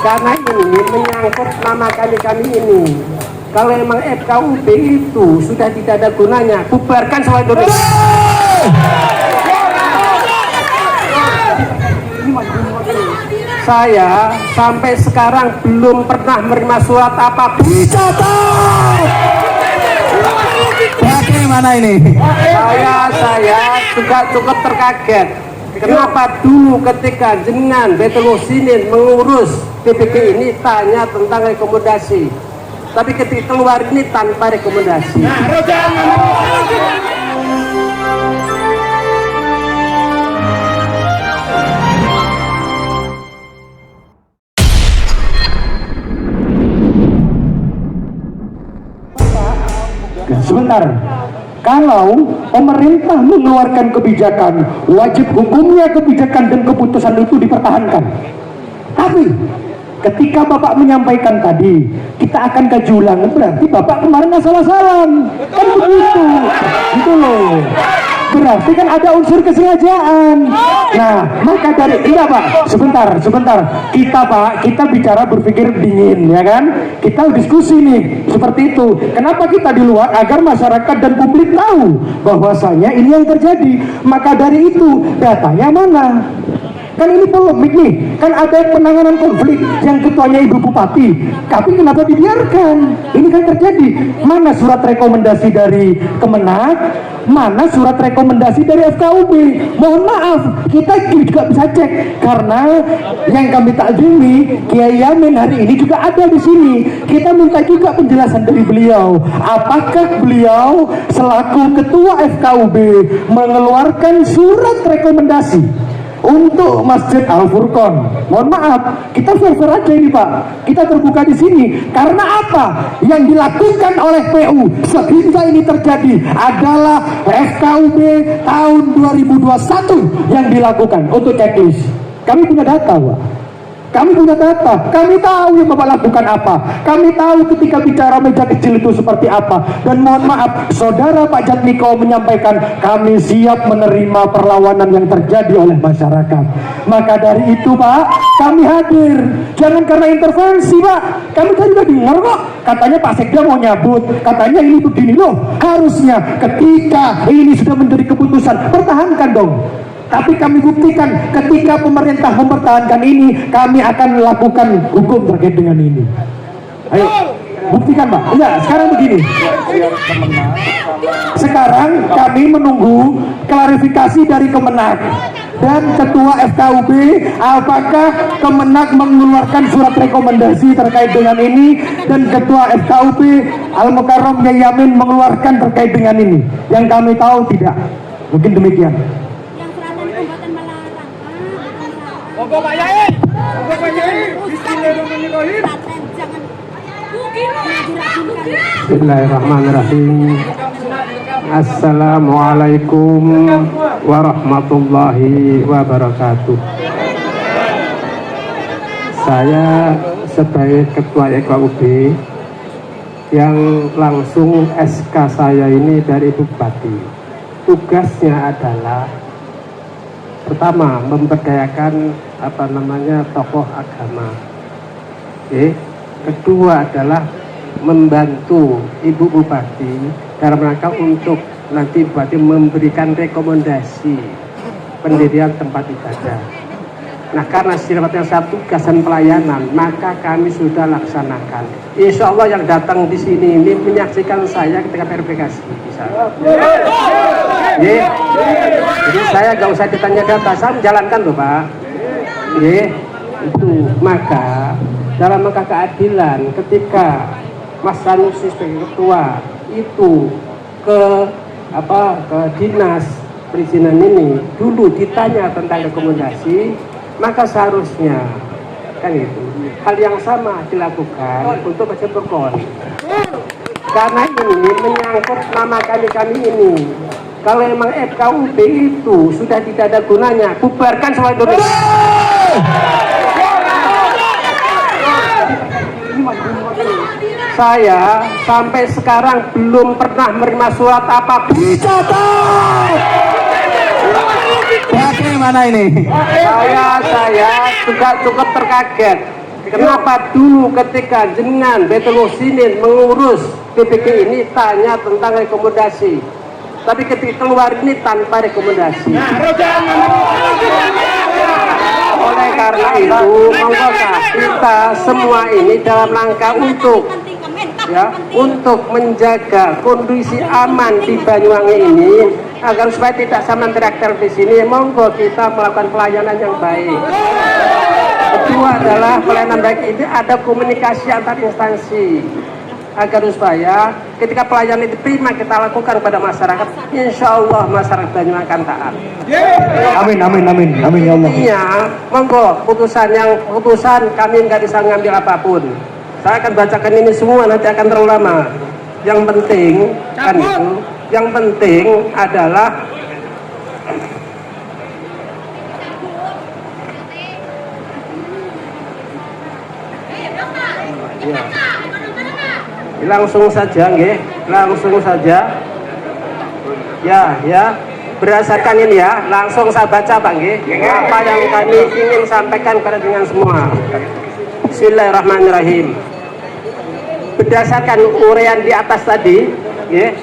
karena ini menyangkut nama kami ini. Kalau memang FKUB itu sudah tidak ada gunanya, bubarkan seluruh Indonesia. Saya sampai sekarang belum pernah menerima surat apapun. Bagaimana ini? Saya juga cukup terkaget. Kenapa dulu ketika jenengan Betul Muslimin mengurus PBG ini tanya tentang rekomendasi, tapi ketika keluar ini tanpa rekomendasi. Sebentar, kalau pemerintah mengeluarkan kebijakan, wajib hukumnya kebijakan dan keputusan itu dipertahankan. Tapi ketika Bapak menyampaikan tadi, kita akan kaji ulang, berarti Bapak kemarin asal-asalan, kan begitu, gitu loh. Berarti kan ada unsur kesengajaan. Nah, maka dari enggak Pak, sebentar. Kita bicara berpikir dingin, ya kan? Kita diskusi nih, seperti itu. Kenapa kita di luar? Agar masyarakat dan publik tahu bahwasanya ini yang terjadi. Maka dari itu, datanya mana? Kan ini polemik nih, kan ada penanganan konflik yang ketuanya Ibu Bupati, tapi kenapa dibiarkan? Ini kan terjadi. Mana surat rekomendasi dari Kemenak, mana surat rekomendasi dari FKUB? Mohon maaf, kita juga bisa cek, karena yang kami takzimi Kiai Yamin hari ini juga ada di sini. Kita minta juga penjelasan dari beliau. Apakah beliau selaku ketua FKUB mengeluarkan surat rekomendasi untuk Masjid Al-Furqon? Mohon maaf, kita fair aja ini Pak. Kita terbuka di sini. Karena apa? Yang dilakukan oleh PU sehingga ini terjadi adalah FKUB tahun 2021 yang dilakukan untuk checklist. Kami punya data Pak. Kami punya data, kami tahu yang Bapak lakukan apa. Kami tahu ketika bicara meja kecil itu seperti apa. Dan mohon maaf, Saudara Pak Jatmiko menyampaikan kami siap menerima perlawanan yang terjadi oleh masyarakat. Maka dari itu Pak, kami hadir. Jangan karena intervensi Pak. Kami tadi udah dengar kok, katanya Pak Sekda mau nyabut, katanya ini begini loh. Harusnya ketika ini sudah menjadi keputusan, pertahankan dong. Tapi kami buktikan ketika pemerintah mempertahankan ini, kami akan melakukan hukum terkait dengan ini. Ayo, buktikan Pak. Iya, sekarang begini. Sekarang kami menunggu klarifikasi dari Kemenak dan Ketua FKUB, apakah Kemenak mengeluarkan surat rekomendasi terkait dengan ini, dan Ketua FKUB Al-Mukarram Kiai Yamin mengeluarkan terkait dengan ini. Yang kami tahu tidak. Mungkin demikian. Monggo Pak Yai. Monggo Pak Yai. Bismillahirrahmanirrahim. Bismillahirrahmanirrahim. Assalamualaikum warahmatullahi wabarakatuh. Saya sebagai Ketua FKUB yang langsung SK saya ini dari Bupati. Tugasnya adalah pertama, memberdayakan tokoh agama. Kedua adalah membantu Ibu Bupati dalam rangka untuk nanti Bupati memberikan rekomendasi pendirian tempat ibadah. Nah, karena sifatnya satu tugas dan pelayanan, maka kami sudah laksanakan. Insya Allah yang datang di sini ini menyaksikan saya ketika verifikasi. Jadi saya gak usah ditanya data, saya menjalankan loh Pak. Itu maka dalam rangka keadilan, ketika Mas Sanusi sebagai ketua itu ke dinas perizinan ini dulu ditanya tentang rekomendasi, maka seharusnya kan itu hal yang sama dilakukan untuk Masjid Al-Furqon. Karena ini menyangkut nama kami ini. Kalau memang FKUB itu sudah tidak ada gunanya, bubarkan seluruh Indonesia. Saya sampai sekarang belum pernah menerima surat apapun. Bagaimana ini? Saya juga cukup terkaget. Kenapa dulu ketika jenengan Baitul Muhsinin mengurus PPK ini tanya tentang rekomendasi, tapi ketika keluar ini tanpa rekomendasi. Oleh karena itu, monggo kita semua ini dalam rangka untuk menjaga kondisi aman di Banyuwangi ini agar supaya tidak sama teriak di sini, monggo kita melakukan pelayanan yang baik. Kedua adalah pelayanan baik ini ada komunikasi antar instansi agar supaya ketika pelayanan itu prima kita lakukan kepada masyarakat, insya Allah masyarakat Banyuwangi akan taat. Amin, amin, amin, amin ya Allah. Iya, monggo putusan kami nggak bisa ngambil apapun. Saya akan bacakan ini semua, nanti akan terlalu lama. Yang penting kan itu, yang penting adalah ya. Langsung saja, nggih. Langsung saja. Ya. Berdasarkan ini ya, langsung saya baca, Pak, nggih. Apa yang kami ingin sampaikan kepada dengan semua. Bismillahirrahmanirrahim. Berdasarkan uraian di atas tadi, nggih,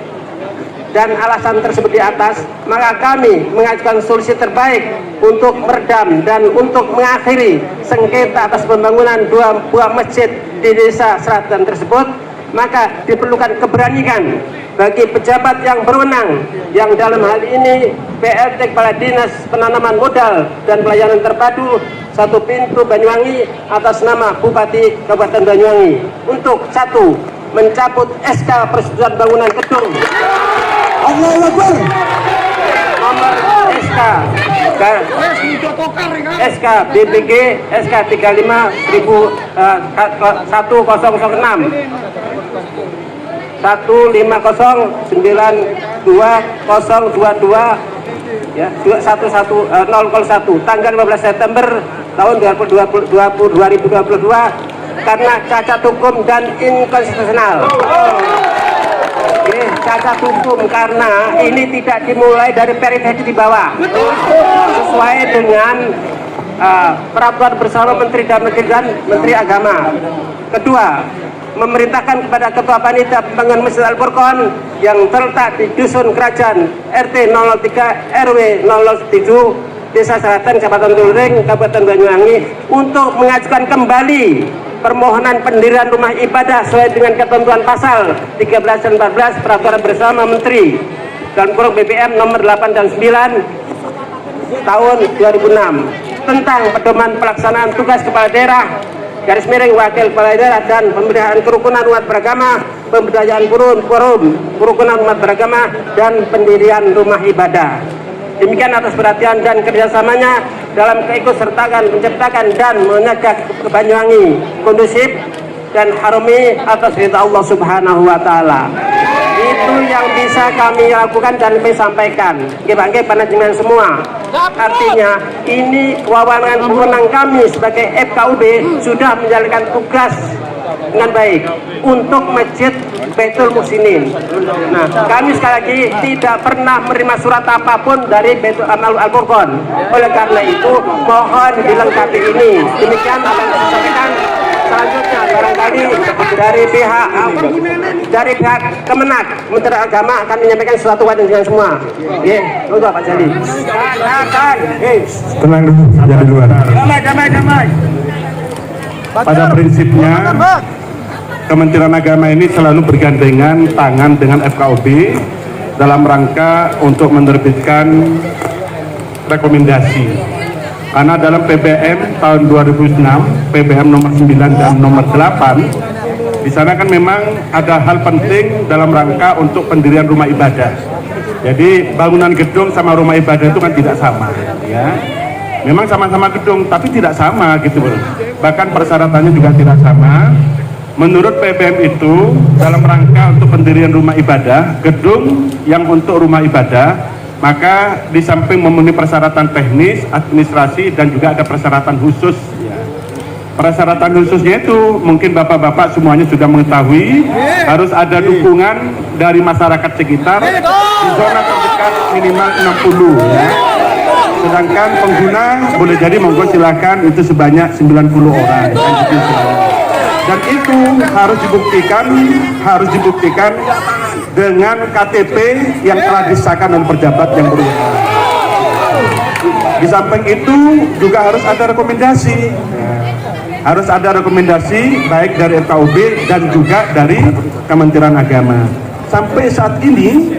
dan alasan tersebut di atas, maka kami mengajukan solusi terbaik untuk meredam dan untuk mengakhiri sengketa atas pembangunan 2 buah masjid di desa Selatan tersebut. Maka diperlukan keberanian bagi pejabat yang berwenang, yang dalam hal ini PLT Kepala Dinas Penanaman Modal dan Pelayanan Terpadu 1 Pintu Banyuwangi atas nama Bupati Kabupaten Banyuwangi untuk 1. Mencabut SK persetujuan bangunan gedung Allahu Akbar. nomor SK BPG SK 35.10006 15092 ya 001 tanggal 15 September tahun 2022 karena cacat hukum dan inkonstitusional. Cacat hukum karena ini tidak dimulai dari periode di bawah sesuai dengan peraturan bersama Menteri Dalam Negeri dan Menteri Agama. Kedua, memerintahkan kepada Ketua Panitia Pembangunan Masjid Al-Furqon yang terletak di Dusun Kerajaan RT 003 RW 007 Desa Selatan Kecamatan Tulring Kabupaten Banyuwangi untuk mengajukan kembali permohonan pendirian rumah ibadah sesuai dengan ketentuan pasal 13 dan 14 peraturan bersama Menteri dan kurung BPM nomor 8 dan 9 tahun 2006 tentang pedoman pelaksanaan tugas kepala daerah garis miring wakil kepala daerah dan pemberdayaan kerukunan umat beragama, pemberdayaan forum kerukunan umat beragama dan pendirian rumah ibadah. Demikian atas perhatian dan kerjasamanya dalam keikutsertaan menciptakan dan menjaga Banyuwangi kondusif dan harmoni atas ridha Allah Subhanahu wa Ta'ala. Itu yang bisa kami lakukan dan kami sampaikan. Nggih panjenengan semua. Artinya ini wewenang kami sebagai FKUB sudah menjalankan tugas dengan baik untuk Masjid Baitul Muhsinin. Nah, kami sekali lagi tidak pernah menerima surat apapun dari Baitul Al-Furqon. Oleh karena itu mohon dilengkapi ini. Demikian akan disampaikan selanjutnya barangkali dari pihak Kemenak Menteri Agama akan menyampaikan sesuatu kepada dengan semua. Nggih, untuk Pak Jali. Tenang dulu, jadi luar. Damai. Pada prinsipnya Kementerian Agama ini selalu bergandengan tangan dengan FKUB dalam rangka untuk menerbitkan rekomendasi. Karena dalam PBM tahun 2006, PBM nomor 9 dan nomor 8, di sana kan memang ada hal penting dalam rangka untuk pendirian rumah ibadah. Jadi bangunan gedung sama rumah ibadah itu kan tidak sama, ya. Memang sama-sama gedung, tapi tidak sama gitu, bahkan persyaratannya juga tidak sama. Menurut PBM itu dalam rangka untuk pendirian rumah ibadah, gedung yang untuk rumah ibadah, maka di samping memenuhi persyaratan teknis, administrasi, dan juga ada persyaratan khusus. Persyaratan khususnya itu mungkin bapak-bapak semuanya sudah mengetahui, harus ada dukungan dari masyarakat sekitar di zona terdekat minimal 60, ya. sedangkan pengguna boleh jadi monggo silakan itu sebanyak 90 orang. Dan itu harus dibuktikan dengan KTP yang telah disahkan oleh pejabat yang berwenang. Di samping itu juga harus ada rekomendasi. Harus ada rekomendasi baik dari FKUB dan juga dari Kementerian Agama. Sampai saat ini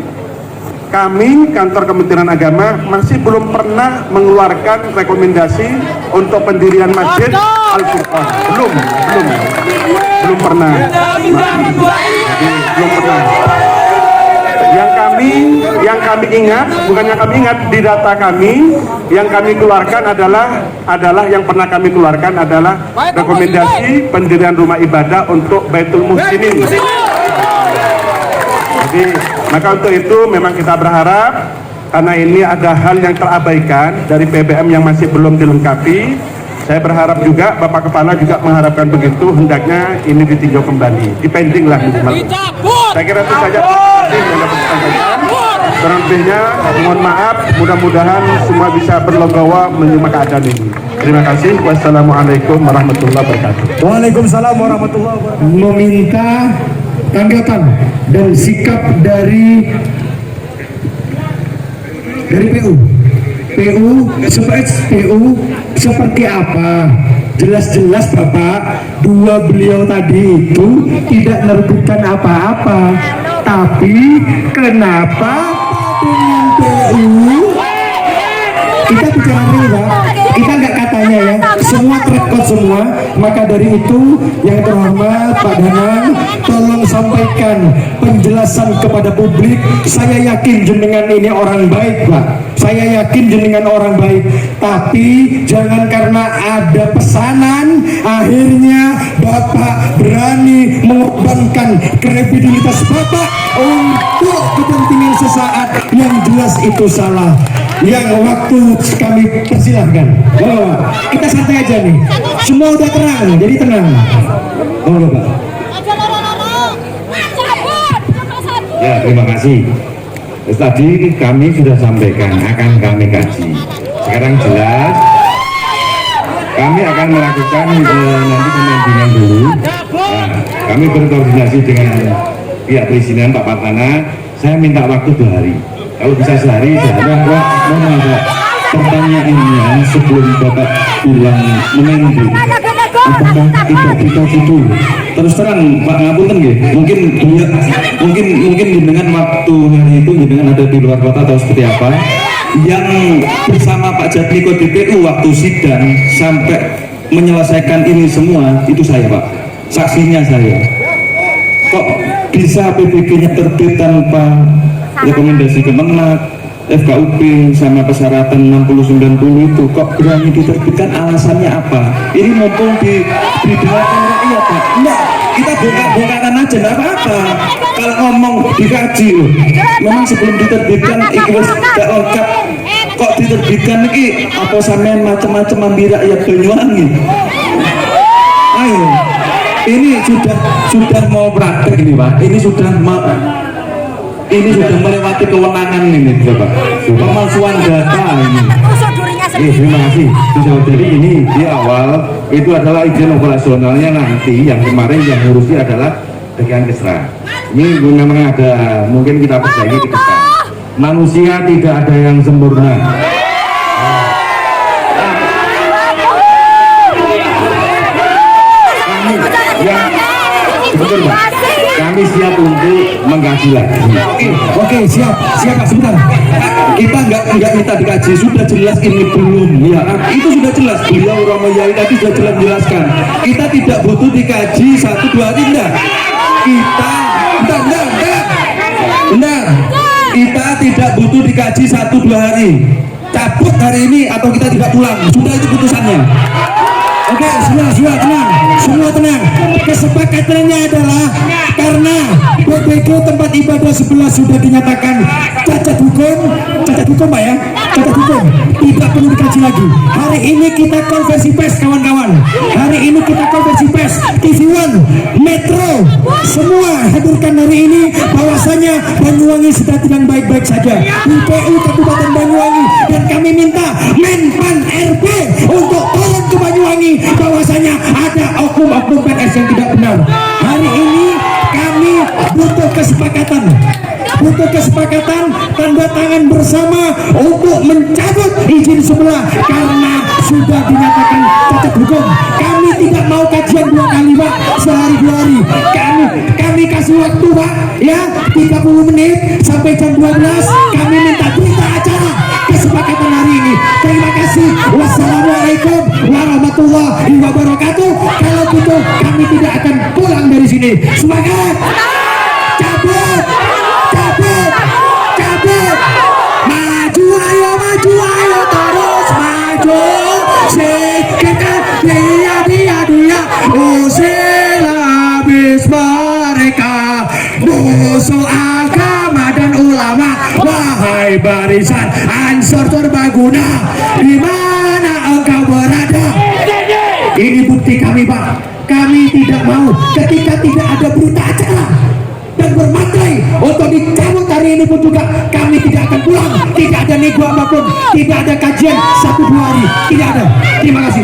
kami kantor Kementerian Agama masih belum pernah mengeluarkan rekomendasi untuk pendirian masjid Al-Furqan. Belum pernah. Jadi, belum pernah. Yang kami ingat, bukan yang kami ingat, di data kami yang kami keluarkan adalah yang pernah kami keluarkan adalah rekomendasi pendirian rumah ibadah untuk Baitul Muhsinin. Jadi maka untuk itu memang kita berharap, karena ini ada hal yang terabaikan dari PBM yang masih belum dilengkapi. Saya berharap juga Bapak Kepala juga mengharapkan begitu, hendaknya ini ditinjau kembali, dipending lah minimal. Saya kira itu saja yang dapat disampaikan. Kurang lebihnya mohon maaf, mudah-mudahan semua bisa berlegowo menerima keadaan ini. Terima kasih. Wassalamualaikum warahmatullahi wabarakatuh. Waalaikumsalam warahmatullahi wabarakatuh. Meminta tanggapan dan sikap dari PU seperti apa? Jelas-jelas Bapak, dua beliau tadi itu tidak menerbitkan apa-apa, tapi kenapa dengan PU kita bicara real, kita nggak katanya ya, semua terekod semua. Maka dari itu yang terhormat Pak Danang, tolong sampaikan penjelasan kepada publik. Saya yakin jenengan ini orang baik Pak, saya yakin jenengan orang baik, tapi jangan karena ada pesanan akhirnya Bapak berani mengorbankan kredibilitas Bapak untuk kepentingan sesaat yang jelas itu salah. Yang waktu kami persilahkan. Kita santai aja nih. Semua udah terang, jadi tenang. Pak. Ya, terima kasih. Tadi kami sudah sampaikan akan kami kaji. Sekarang jelas kami akan melakukan nanti pendampingan dulu. Nah, kami berkoordinasi dengan pihak perizinan Pak Partana. Saya minta waktu 2 hari. Kalau bisa sehari, mohon ada pertanyaannya sebelum Bapak bilang menending. Apakah kita itu terus terang Pak ngapunten nggih, mungkin dengan waktu hari itu dengan ada di luar kota atau seperti apa yang bersama Pak Jatmiko DPU waktu sidang sampai menyelesaikan ini semua, itu saya Pak, saksinya saya. Kok bisa PBG-nya terbit tanpa rekomendasi Kemenak, FKUB sama persyaratan 60-90 itu kok berani diterbitkan, alasannya apa? Ini mumpung didengarkan rakyat Pak. Enggak, kita bongkaran aja, enggak apa-apa. Kalau ngomong dikaji loh, memang sebelum diterbitkan ikhlas gak lengkap, kok diterbitkan ini apa sampean macam-macam ambil rakyat Banyuwangi. Ayo, ini sudah mau praktek ini Pak, ini sudah melewati kewenangan ini Bapak, pemalsuan data ini. Terima kasih. Jadi ini di awal itu adalah izin operasionalnya, nanti yang kemarin yang ngurusi adalah bagian Kesra. Ini memang ada, mungkin kita perbaiki ke depan. Manusia tidak ada yang sempurna. Betul Pak, kami siap untuk mengkaji lagi. Oke, siap Pak, sebentar. Kita nggak minta dikaji, sudah jelas ini belum ya, itu sudah jelas. Beliau Romo Yai tadi sudah jelas menjelaskan. Kita tidak butuh dikaji 1-2 hari, enggak. Kita tidak butuh dikaji 1-2 hari. Cabut hari ini atau kita tidak pulang, sudah itu putusannya. Oke, semua tenang. Kesepakatannya adalah karena PBG tempat ibadah sebelah sudah dinyatakan cacat hukum Pak ya. kata hukum tidak perlu dikaji lagi. Hari ini kita konversi pers kawan-kawan. Hari ini kita konversi pers. TV One, Metro, semua hadirkan hari ini bahwasanya Banyuwangi sudah tidak baik-baik saja. UPU Kabupaten Banyuwangi, dan kami minta Menpan RB untuk turun ke Banyuwangi bahwasanya ada oknum-oknum PNS yang tidak benar. Hari ini kami butuh kesepakatan, tanda tangan bersama untuk mencabut izin sebelah karena sudah dinyatakan cacat hukum. Kami tidak mau kajian 2 kali Pak, sehari 2 hari. Kami kasih waktu Pak ya 30 menit sampai jam 12. Kami minta berita acara kesepakatan hari ini. Terima kasih. Wassalamualaikum warahmatullahi wabarakatuh. Kalau gitu kami tidak akan pulang dari sini. Semangat. Cabut. Maju ayo terus maju. Sikitkan dia usir habis mereka musuh agama dan ulama. Wahai barisan Ansor Serbaguna, di mana engkau berada? Ini bukti kami Pak. Kami tidak mau ketika tidak ada berita acara dan bermaterai untuk dicabut hari ini pun juga kami tidak akan pulang. Tidak ada nego apapun, tidak ada kajian 1-2 hari, tidak ada. Terima kasih.